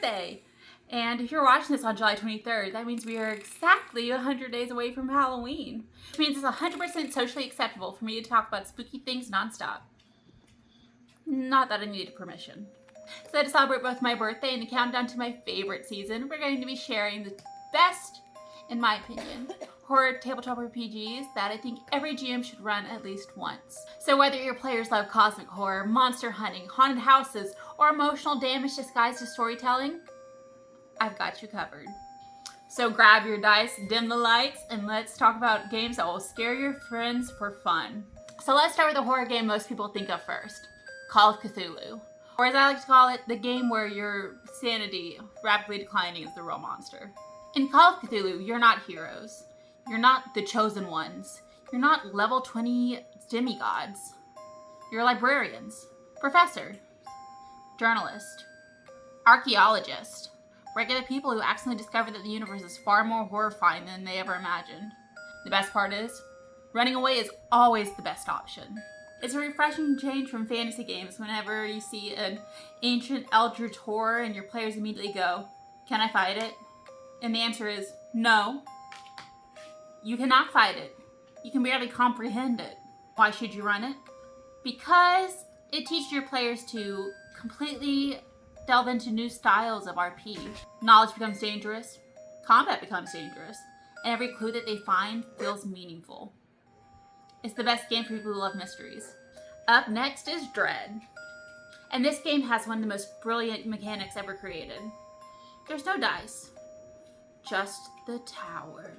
birthday. And if you're watching this on July 23rd, that means we are exactly 100 days away from Halloween. Which means it's 100% socially acceptable for me to talk about spooky things nonstop. Not that I needed permission. So to celebrate both my birthday and the countdown to my favorite season, we're going to be sharing the best, in my opinion, horror tabletop RPGs that I think every GM should run at least once. So whether your players love cosmic horror, monster hunting, haunted houses, or emotional damage disguised as storytelling, I've got you covered. So grab your dice, dim the lights, and let's talk about games that will scare your friends for fun. So let's start with the horror game most people think of first, Call of Cthulhu. Or as I like to call it, the game where your sanity rapidly declining is the real monster. In Call of Cthulhu, you're not heroes. You're not the chosen ones. You're not level 20 demigods. You're librarians, professor, journalist, archaeologist, regular people who accidentally discover that the universe is far more horrifying than they ever imagined. The best part is, running away is always the best option. It's a refreshing change from fantasy games whenever you see an ancient eldritch horror and your players immediately go, "Can I fight it?" And the answer is no. You cannot fight it. You can barely comprehend it. Why should you run it? Because it teaches your players to completely delve into new styles of RP. Knowledge becomes dangerous, combat becomes dangerous, and every clue that they find feels meaningful. It's the best game for people who love mysteries. Up next is Dread. And this game has one of the most brilliant mechanics ever created. There's no dice, just the tower.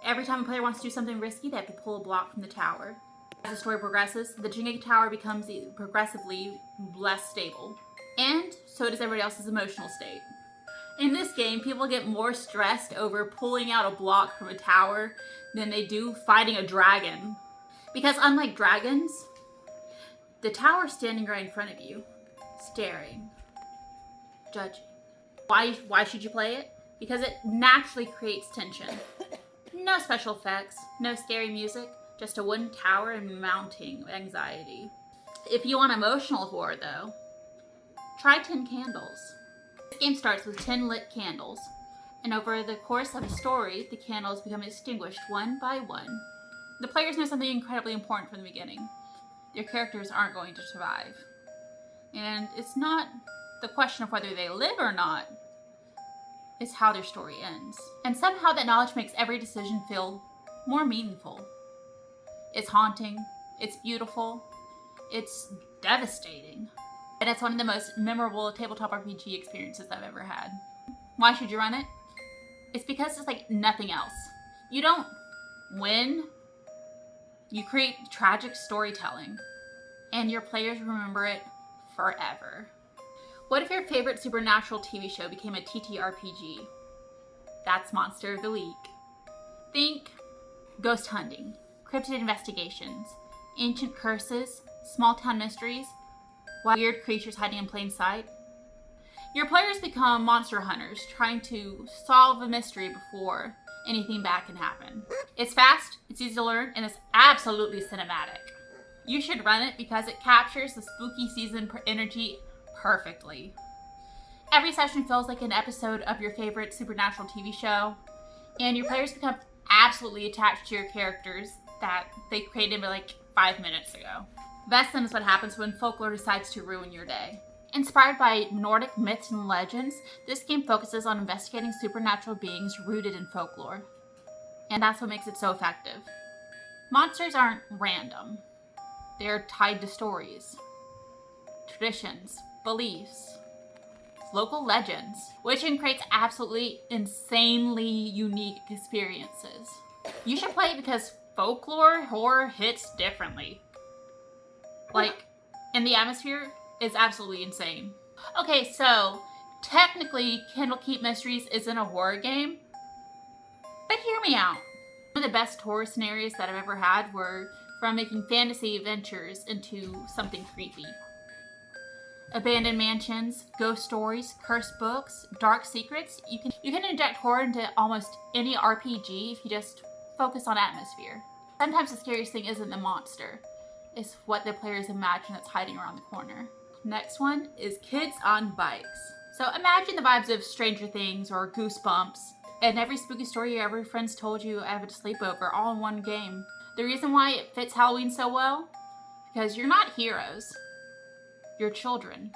Every time a player wants to do something risky, they have to pull a block from the tower. As the story progresses, the Jenga tower becomes progressively less stable. And so does everybody else's emotional state. In this game, people get more stressed over pulling out a block from a tower than they do fighting a dragon. Because unlike dragons, the tower's standing right in front of you, staring, judging. Why should you play it? Because it naturally creates tension. No special effects, no scary music, just a wooden tower and mounting anxiety. If you want emotional horror though, try 10 Candles. This game starts with 10 lit candles, and over the course of a story, the candles become extinguished one by one. The players know something incredibly important from the beginning. Their characters aren't going to survive. And it's not the question of whether they live or not, it's how their story ends. And somehow that knowledge makes every decision feel more meaningful. It's haunting, it's beautiful, it's devastating. And it's one of the most memorable tabletop RPG experiences I've ever had. Why should you run it? It's because it's like nothing else. You don't win, you create tragic storytelling, and your players remember it forever. What if your favorite supernatural TV show became a TTRPG? That's Monster of the Week. Think ghost hunting, cryptid investigations, ancient curses, small town mysteries, weird creatures hiding in plain sight. Your players become monster hunters trying to solve a mystery before anything bad can happen. It's fast, it's easy to learn, and it's absolutely cinematic. You should run it because it captures the spooky season energy perfectly. Every session feels like an episode of your favorite supernatural TV show, and your players become absolutely attached to your characters that they created like 5 minutes ago. Best then is what happens when folklore decides to ruin your day. Inspired by Nordic myths and legends, this game focuses on investigating supernatural beings rooted in folklore. And that's what makes it so effective. Monsters aren't random. They're tied to stories, traditions, beliefs, local legends, which creates absolutely insanely unique experiences. You should play it because folklore horror hits differently. And the atmosphere is absolutely insane. Okay, so technically Candlekeep Mysteries isn't a horror game, but hear me out. One of the best horror scenarios that I've ever had were from making fantasy adventures into something creepy. Abandoned mansions, ghost stories, cursed books, dark secrets. You can inject horror into almost any RPG if you just focus on atmosphere. Sometimes the scariest thing isn't the monster. It's what the players imagine that's hiding around the corner. Next one is kids on bikes. So imagine the vibes of Stranger Things or Goosebumps and every spooky story your every friend's told you at a sleepover all in one game. The reason why it fits Halloween so well? Because you're not heroes. You're children.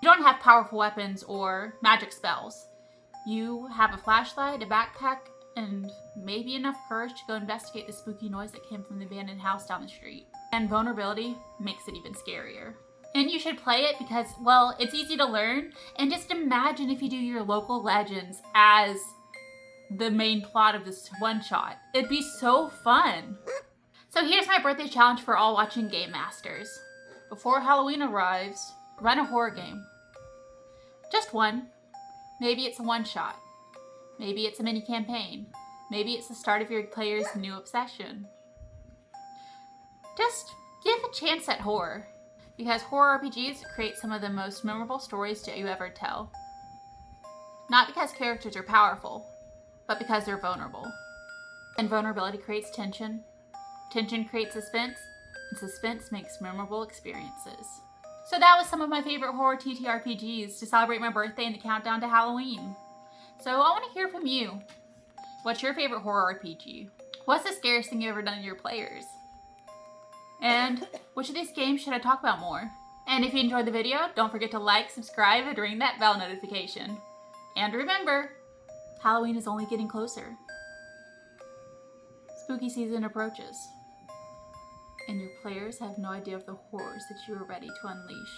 You don't have powerful weapons or magic spells. You have a flashlight, a backpack, and maybe enough courage to go investigate the spooky noise that came from the abandoned house down the street. And vulnerability makes it even scarier. And you should play it because, well, it's easy to learn. And just imagine if you do your local legends as the main plot of this one-shot. It'd be so fun. So here's my birthday challenge for all watching Game Masters. Before Halloween arrives, run a horror game. Just one. Maybe it's a one-shot. Maybe it's a mini campaign. Maybe it's the start of your player's new obsession. Just give a chance at horror. Because horror RPGs create some of the most memorable stories that you ever tell. Not because characters are powerful, but because they're vulnerable. And vulnerability creates tension. Tension creates suspense, and suspense makes memorable experiences. So that was some of my favorite horror TTRPGs to celebrate my birthday and the countdown to Halloween. So I want to hear from you. What's your favorite horror RPG? What's the scariest thing you've ever done to your players? And which of these games should I talk about more? And if you enjoyed the video, don't forget to like, subscribe, and ring that bell notification. And remember, Halloween is only getting closer. Spooky season approaches. And your players have no idea of the horrors that you are ready to unleash.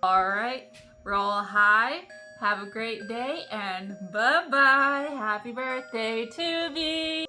Alright, roll high, have a great day, and bye-bye! Happy birthday to me!